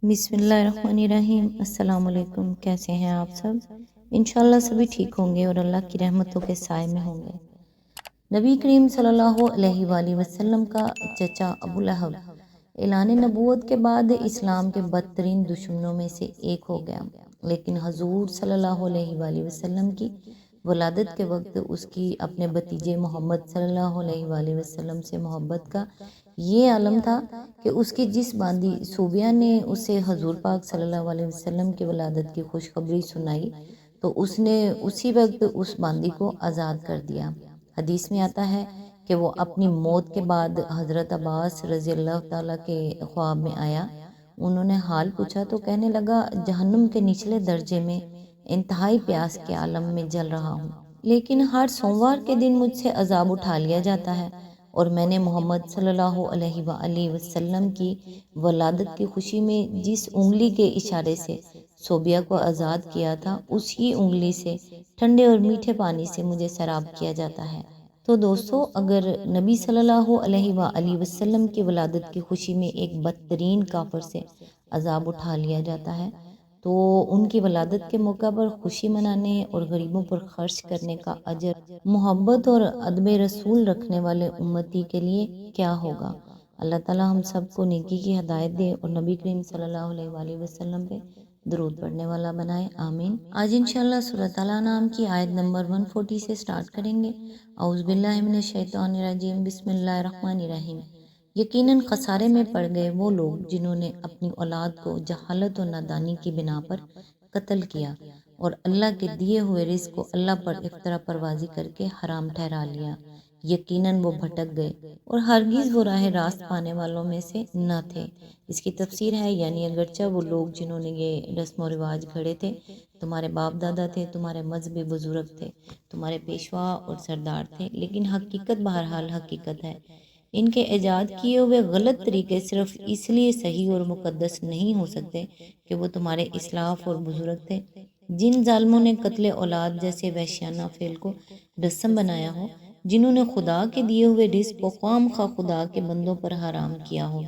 بسم اللہ الرحمن الرحیم۔ السلام علیکم، کیسے ہیں آپ سب؟ انشاءاللہ سبھی ٹھیک ہوں گے اور اللہ کی رحمتوں کے سائے میں ہوں گے۔ نبی کریم صلی اللہ علیہ وآلہ وسلم کا چچا ابو لہب اعلان نبوت کے بعد اسلام کے بدترین دشمنوں میں سے ایک ہو گیا، لیکن حضور صلی اللہ علیہ وآلہ وسلم کی ولادت کے وقت اس کی اپنے بھتیجے محمد صلی اللہ علیہ وآلہ وسلم سے محبت کا یہ عالم تھا کہ اس کی جس باندی صوبیہ نے اسے حضور پاک صلی اللہ علیہ وسلم کی ولادت کی خوشخبری سنائی تو اس نے اسی وقت اس باندی کو آزاد کر دیا۔ حدیث میں آتا ہے کہ وہ اپنی موت کے بعد حضرت عباس رضی اللہ تعالیٰ کے خواب میں آیا۔ انہوں نے حال پوچھا تو کہنے لگا، جہنم کے نچلے درجے میں انتہائی پیاس کے عالم میں جل رہا ہوں، لیکن ہر سوموار کے دن مجھ سے عذاب اٹھا لیا جاتا ہے، اور میں نے محمد صلی اللہ علیہ وآلہ وسلم کی ولادت کی خوشی میں جس انگلی کے اشارے سے صوبیہ کو آزاد کیا تھا، اسی انگلی سے ٹھنڈے اور میٹھے پانی سے مجھے سیراب کیا جاتا ہے۔ تو دوستو، اگر نبی صلی اللہ علیہ وآلہ وسلم کی ولادت کی خوشی میں ایک بدترین کافر سے عذاب اٹھا لیا جاتا ہے، تو ان کی ولادت کے موقع پر خوشی منانے اور غریبوں پر خرچ کرنے کا اجر محبت اور ادب رسول رکھنے والے امتی کے لیے کیا ہوگا؟ اللہ تعالی ہم سب کو نیکی کی ہدایت دے اور نبی کریم صلی اللہ علیہ وآلہ وسلم پہ درود پڑھنے والا بنائے، آمین۔ آج انشاءاللہ سورۃ الانعام کی آیت نمبر 140 سے سٹارٹ کریں گے۔ اعوذ باللہ من الشیطان الرجیم، بسم اللہ الرحمن الرحیم۔ یقیناً خسارے میں پڑ گئے وہ لوگ جنہوں نے اپنی اولاد کو جہالت و نادانی کی بنا پر قتل کیا اور اللہ کے دیے ہوئے رزق کو اللہ پر افطرا پروازی کر کے حرام ٹھہرا لیا۔ یقیناً وہ بھٹک گئے اور ہرگز وہ راہ راست پانے والوں میں سے نہ تھے۔ اس کی تفسیر ہے، یعنی اگرچہ وہ لوگ جنہوں نے یہ رسم و رواج گھڑے تھے تمہارے باپ دادا تھے، تمہارے مذہبی بزرگ تھے، تمہارے پیشوا اور سردار تھے، لیکن حقیقت بہرحال حقیقت ہے، ان کے ایجاد کیے ہوئے غلط طریقے صرف اس لیے صحیح اور مقدس نہیں ہو سکتے کہ وہ تمہارے اسلاف اور بزرگ تھے۔ جن ظالموں نے قتل اولاد جیسے وحشیانہ فعل کو رسم بنایا ہو، جنہوں نے خدا کے دیے ہوئے رزق کو خواہ مخواہ خدا کے بندوں پر حرام کیا ہو،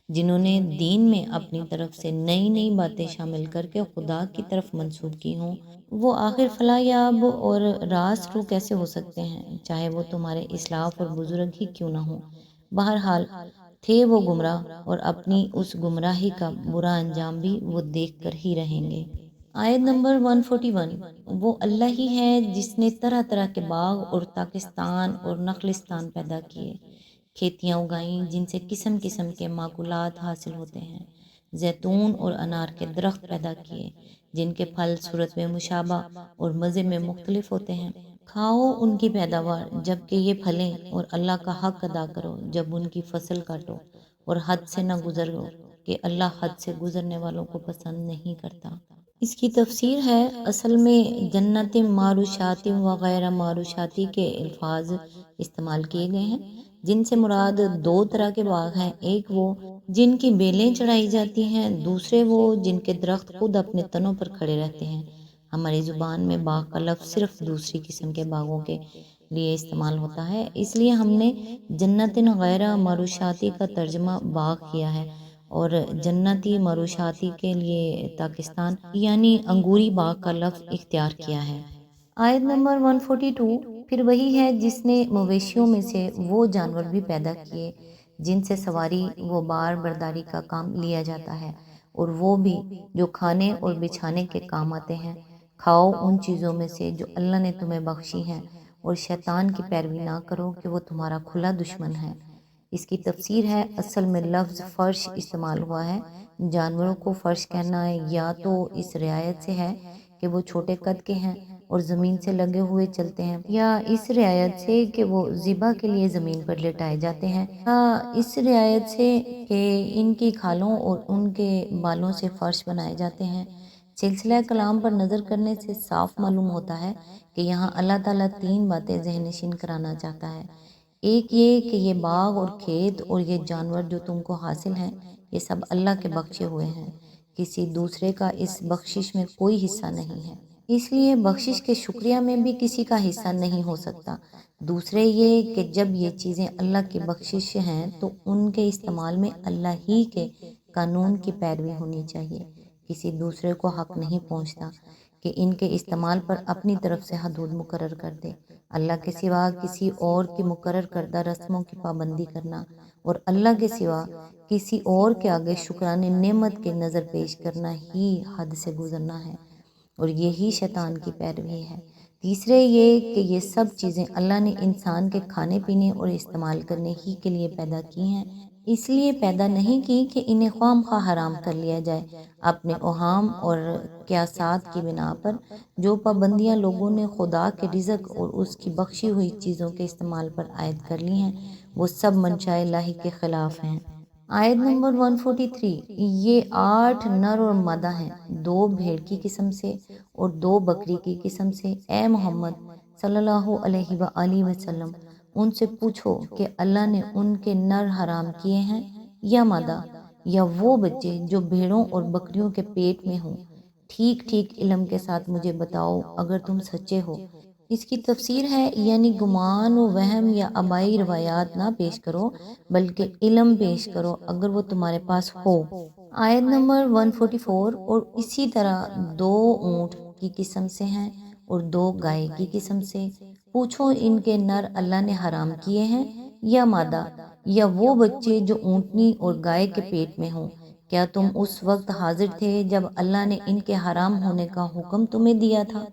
جنہوں نے دین میں اپنی طرف سے نئی نئی باتیں شامل کر کے خدا کی طرف منسوب کی ہوں، وہ آخر فلاح یاب اور راست رو کیسے ہو سکتے ہیں، چاہے وہ تمہارے اسلاف اور بزرگ ہی کیوں نہ ہوں۔ بہرحال تھے وہ گمراہ، اور اپنی اس گمراہی کا برا انجام بھی وہ دیکھ کر ہی رہیں گے۔ آیت نمبر 141۔ وہ اللہ ہی ہے جس نے طرح طرح کے باغ اور تاکستان اور نخلستان پیدا کیے، کھیتیاں اگائیں جن سے قسم قسم کے معقولات حاصل ہوتے ہیں، زیتون اور انار کے درخت پیدا کیے جن کے پھل صورت میں مشابہ اور مزے میں مختلف ہوتے ہیں۔ کھاؤ ان کی پیداوار جب کہ یہ پھلیں، اور اللہ کا حق ادا کرو جب ان کی فصل کاٹو، اور حد سے نہ گزرو کہ اللہ حد سے گزرنے والوں کو پسند نہیں کرتا۔ اس کی تفسیر ہے، اصل میں جنت معروشات وغیرہ معروشاتی کے الفاظ استعمال کیے گئے ہیں، جن سے مراد دو طرح کے باغ ہیں، ایک وہ جن کی بیلیں چڑھائی جاتی ہیں، دوسرے وہ جن کے درخت خود اپنے تنوں پر کھڑے رہتے ہیں۔ ہماری زبان میں باغ کا لفظ صرف دوسری قسم کے باغوں کے لیے استعمال ہوتا ہے، اس لیے ہم نے جنت غیر معروشاتی کا ترجمہ باغ کیا ہے، اور جنتی معروشاتی کے لیے پاکستان یعنی انگوری باغ کا لفظ اختیار کیا ہے۔ آیت نمبر 142۔ پھر وہی ہے جس نے مویشیوں میں سے وہ جانور بھی پیدا کیے جن سے سواری و بار برداری کا کام لیا جاتا ہے، اور وہ بھی جو کھانے اور بچھانے کے کام آتے ہیں۔ کھاؤ ان چیزوں میں سے جو اللہ نے تمہیں بخشی ہیں، اور شیطان کی پیروی نہ کرو کہ وہ تمہارا کھلا دشمن ہے۔ اس کی تفسیر ہے، اصل میں لفظ فرش استعمال ہوا ہے، جانوروں کو فرش کہنا ہے یا تو اس رعایت سے ہے کہ وہ چھوٹے قد کے ہیں اور زمین سے لگے ہوئے چلتے ہیں، یا اس رعایت سے کہ وہ ذبح کے لیے زمین پر لٹائے جاتے ہیں، یا اس رعایت سے کہ ان کی کھالوں اور ان کے بالوں سے فرش بنائے جاتے ہیں۔ سلسلہ کلام پر نظر کرنے سے صاف معلوم ہوتا ہے کہ یہاں اللہ تعالیٰ تین باتیں ذہن نشین کرانا چاہتا ہے۔ ایک یہ کہ یہ باغ اور کھیت اور یہ جانور جو تم کو حاصل ہیں، یہ سب اللہ کے بخشے ہوئے ہیں، کسی دوسرے کا اس بخشش میں کوئی حصہ نہیں ہے، اس لیے بخشش کے شکریہ میں بھی کسی کا حصہ نہیں ہو سکتا۔ دوسرے یہ کہ جب یہ چیزیں اللہ کی بخشش ہیں تو ان کے استعمال میں اللہ ہی کے قانون کی پیروی ہونی چاہیے، کسی دوسرے کو حق نہیں پہنچتا کہ ان کے استعمال پر اپنی طرف سے حدود مقرر کر دے۔ اللہ کے سوا کسی اور کی مقرر کردہ رسموں کی پابندی کرنا اور اللہ کے سوا کسی اور کے آگے شکرانے نعمت کے نظر پیش کرنا ہی حد سے گزرنا ہے، اور یہی شیطان کی پیروی ہے۔ تیسرے یہ کہ یہ سب چیزیں اللہ نے انسان کے کھانے پینے اور استعمال کرنے ہی کے لیے پیدا کی ہیں، اس لیے پیدا نہیں کی کہ انہیں خواہ مخواہ حرام کر لیا جائے۔ اپنے اوہام اور قیاسات کی بنا پر جو پابندیاں لوگوں نے خدا کے رزق اور اس کی بخشی ہوئی چیزوں کے استعمال پر عائد کر لی ہیں، وہ سب منشاء الہی کے خلاف ہیں۔ آیت نمبر 143، یہ 8 نر اور مادہ ہیں، 2 بھیڑ کی قسم سے اور 2 بکری کی قسم سے۔ اے محمد صلی اللہ علیہ وآلہ وسلم، ان سے پوچھو کہ اللہ نے ان کے نر حرام کیے ہیں یا مادہ، یا وہ بچے جو بھیڑوں اور بکریوں کے پیٹ میں ہوں؟ ٹھیک ٹھیک علم کے ساتھ مجھے بتاؤ اگر تم سچے ہو۔ اس کی تفسیر ہے یعنی گمان و وہم یا آبائی روایات نہ پیش کرو بلکہ علم پیش کرو اگر وہ تمہارے پاس ہو۔ آیت نمبر 144، اور اسی طرح 2 اونٹ کی قسم سے ہیں اور 2 گائے کی قسم سے۔ پوچھو ان کے نر اللہ نے حرام کیے ہیں یا مادہ، یا وہ بچے جو اونٹنی اور گائے کے پیٹ میں ہوں؟ کیا تم اس وقت حاضر تھے جب اللہ نے ان کے حرام ہونے کا حکم تمہیں دیا تھا؟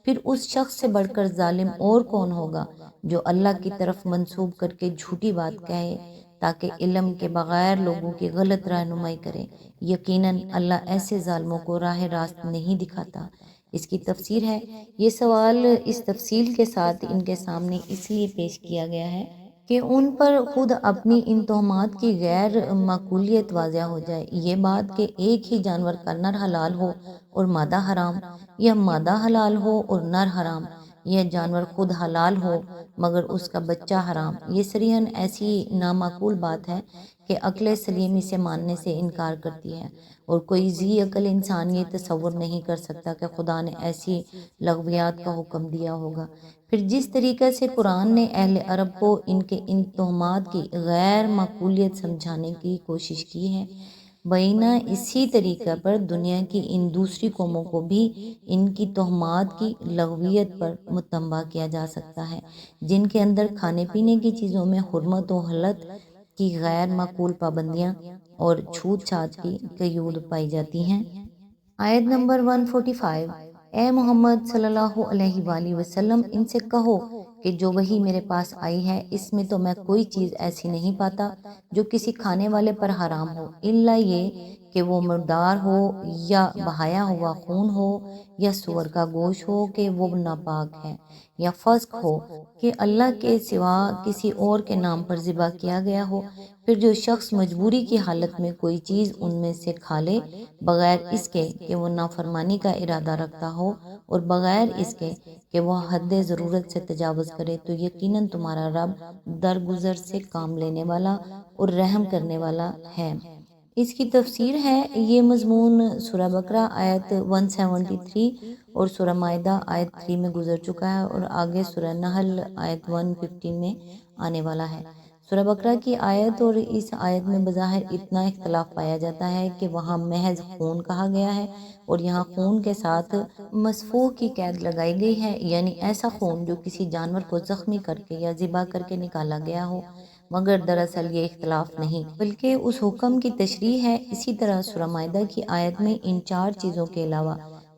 پھر اس شخص سے بڑھ کر ظالم اور کون ہوگا جو اللہ کی طرف منسوب کر کے جھوٹی بات کہے تاکہ علم کے بغیر لوگوں کی غلط رہنمائی کرے۔ یقیناً اللہ ایسے ظالموں کو راہ راست نہیں دکھاتا۔ اس کی تفسیر ہے، یہ سوال اس تفصیل کے ساتھ ان کے سامنے اس لیے پیش کیا گیا ہے کہ ان پر خود اپنی ان تہمات کی غیر معقولیت واضح ہو جائے۔ یہ بات کہ ایک ہی جانور کا نر حلال ہو اور مادہ حرام، یا مادہ حلال ہو اور نر حرام، یا جانور خود حلال ہو مگر اس کا بچہ حرام، یہ صریحاً ایسی نامعقول بات ہے کہ عقل سلیم اسے ماننے سے انکار کرتی ہے، اور کوئی ذی عقل انسان یہ تصور نہیں کر سکتا کہ خدا نے ایسی لغویات کا حکم دیا ہوگا۔ پھر جس طریقے سے قرآن نے اہل عرب کو ان کے ان تہمات کی غیر معقولیت سمجھانے کی کوشش کی ہے، بینہ اسی طریقہ پر دنیا کی ان دوسری قوموں کو بھی ان کی تہمات کی لغویت پر متنبہ کیا جا سکتا ہے، جن کے اندر کھانے پینے کی چیزوں میں حرمت و حلت کی غیر معقول پابندیاں اور چھوت چھات کی قیود پائی جاتی ہیں۔ آیت نمبر 145، اے محمد صلی اللہ علیہ وآلہ وسلم، ان سے کہو کہ جو وحی میرے پاس آئی ہے اس میں تو میں کوئی چیز ایسی نہیں پاتا جو کسی کھانے والے پر حرام ہو، الا یہ کہ وہ مردار ہو، یا بہایا ہوا خون ہو، یا سور کا گوشت ہو کہ وہ ناپاک ہے، یا فسق ہو کہ اللہ کے سوا کسی اور کے نام پر ذبح کیا گیا ہو۔ پھر جو شخص مجبوری کی حالت میں کوئی چیز ان میں سے کھا لے بغیر اس کے کہ وہ نافرمانی کا ارادہ رکھتا ہو، اور بغیر اس کے کہ وہ حد ضرورت سے تجاوز کرے، تو یقیناً تمہارا رب درگزر سے کام لینے والا اور رحم کرنے والا ہے۔ اس کی تفسیر ہے، یہ مضمون سورہ بقرہ آیت 173 اور سورہ مائدہ آیت 3 میں گزر چکا ہے، اور آگے سورہ نحل آیت 115 میں آنے والا ہے۔ سورہ بقرہ کی آیت اور اس آیت میں بظاہر اتنا اختلاف پایا جاتا ہے کہ وہاں محض خون کہا گیا ہے اور یہاں خون کے ساتھ مسفوح کی قید لگائی گئی ہے، یعنی ایسا خون جو کسی جانور کو زخمی کر کے یا ذبح کر کے نکالا گیا ہو، مگر دراصل یہ اختلاف نہیں بلکہ اس حکم کی تشریح ہے۔ اسی طرح سورہ مائدہ کی آیت میں ان 4 چیزوں کے علاوہ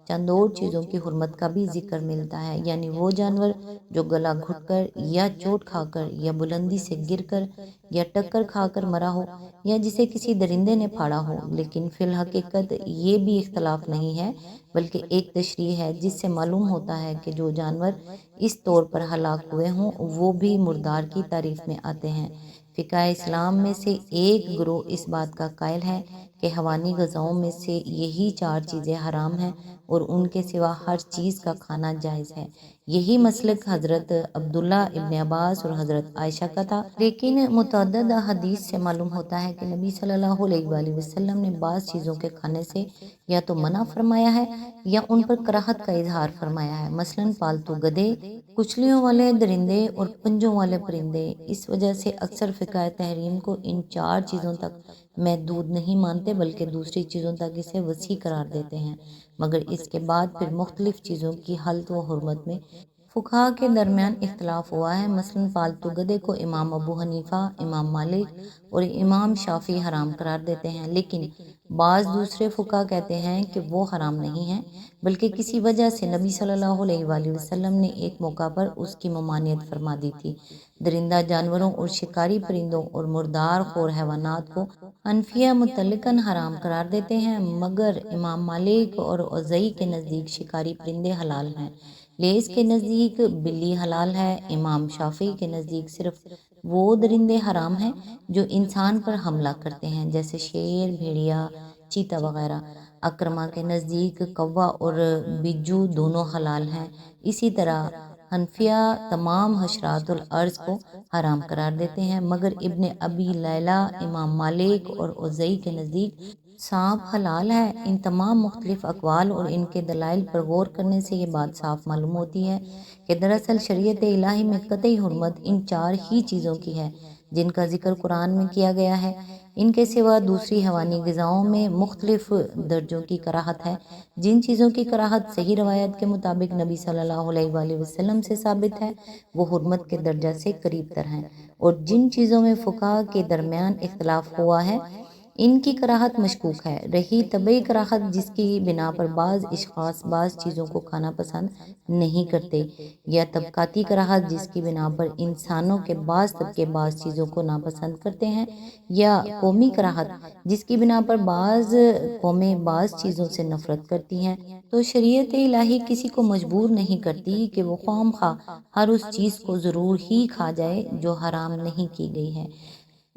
چند اور چیزوں کی حرمت کا بھی ذکر ملتا ہے، یعنی وہ جانور جو گلا گھٹ کر یا چوٹ کھا کر یا بلندی سے گر کر یا ٹکر کھا کر مرا ہو، یا جسے کسی درندے نے پھاڑا ہو۔ لیکن فی الحقیقت یہ بھی اختلاف نہیں ہے بلکہ ایک تشریح ہے جس سے معلوم ہوتا ہے کہ جو جانور اس طور پر ہلاک ہوئے ہوں وہ بھی مردار کی تعریف میں آتے ہیں۔ فقہ اسلام میں سے ایک گروہ اس بات کا قائل ہے کہ حیوانی غذاؤں میں سے یہی 4 چیزیں حرام ہیں اور ان کے سوا ہر چیز کا کھانا جائز ہے۔ یہی مسلک حضرت عبداللہ ابن عباس اور حضرت عائشہ کا تھا، لیکن متعدد احادیث سے معلوم ہوتا ہے کہ نبی صلی اللہ علیہ وآلہ وسلم نے بعض چیزوں کے کھانے سے یا تو منع فرمایا ہے یا ان پر کراہت کا اظہار فرمایا ہے، مثلاً پالتو گدھے، کچلیوں والے درندے اور پنجوں والے پرندے۔ اس وجہ سے اکثر فقہ تحریم کو ان 4 چیزوں تک محدود نہیں مانتے بلکہ دوسری چیزوں تک اسے وسیع قرار دیتے ہیں، مگر اس کے بعد پھر مختلف چیزوں کی حلت و حرمت میں فقہا کے درمیان اختلاف ہوا ہے۔ مثلاً پالتو گدھے کو امام ابو حنیفہ، امام مالک اور امام شافعی حرام قرار دیتے ہیں، لیکن بعض دوسرے فقہا کہتے ہیں کہ وہ حرام نہیں ہیں، بلکہ کسی وجہ سے نبی صلی اللہ علیہ وآلہ وسلم نے ایک موقع پر اس کی ممانعت فرما دی تھی۔ درندہ جانوروں اور شکاری پرندوں اور مردار خور حیوانات کو حنفیہ مطلقاً حرام قرار دیتے ہیں، مگر امام مالک اور اوزاعی کے نزدیک شکاری پرندے حلال ہیں۔ لیث کے نزدیک بلی حلال ہے۔ امام شافعی کے نزدیک صرف وہ درندے حرام ہیں جو انسان پر حملہ کرتے ہیں، جیسے شیر، بھیڑیا، چیتا وغیرہ۔ اکرما کے نزدیک کوا اور بجو دونوں حلال ہیں۔ اسی طرح حنفیہ تمام حشرات الارض کو حرام قرار دیتے ہیں، مگر ابن ابی لیلہ، امام مالک اور اوزاعی کے نزدیک سانپ حلال ہے۔ ان تمام مختلف اقوال اور ان کے دلائل پر غور کرنے سے یہ بات صاف معلوم ہوتی ہے کہ دراصل شریعت الہی میں قطعی حرمت ان چار ہی چیزوں کی ہے جن کا ذکر قرآن میں کیا گیا ہے۔ ان کے سوا دوسری حیوانی غذاؤں میں مختلف درجوں کی کراہت ہے۔ جن چیزوں کی کراہت صحیح روایت کے مطابق نبی صلی اللہ علیہ وآلہ وسلم سے ثابت ہے، وہ حرمت کے درجہ سے قریب تر ہیں، اور جن چیزوں میں فقہا کے درمیان اختلاف ہوا ہے ان کی کراہت مشکوک ہے۔ رہی طبعی کراہت، جس کی بنا پر بعض اشخاص بعض چیزوں کو کھانا پسند نہیں کرتے، یا طبقاتی کراہت، جس کی بنا پر انسانوں کے بعض طبقے بعض چیزوں کو ناپسند کرتے ہیں، یا قومی کراہت، جس کی بنا پر بعض قومیں بعض چیزوں سے نفرت کرتی ہیں، تو شریعت الہی کسی کو مجبور نہیں کرتی کہ وہ خواہ مخواہ ہر اس چیز کو ضرور ہی کھا جائے جو حرام نہیں کی گئی ہے،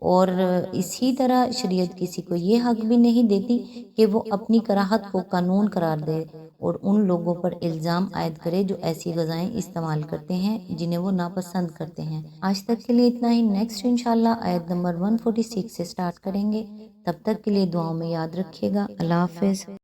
اور اسی طرح شریعت کسی کو یہ حق بھی نہیں دیتی کہ وہ اپنی کراہت کو قانون قرار دے اور ان لوگوں پر الزام عائد کرے جو ایسی غذائیں استعمال کرتے ہیں جنہیں وہ ناپسند کرتے ہیں۔ آج تک کے لیے اتنا ہی۔ نیکسٹ انشاءاللہ آیت نمبر 146 سے سٹارٹ کریں گے۔ تب تک کے لیے دعاؤں میں یاد رکھیے گا۔ اللہ حافظ۔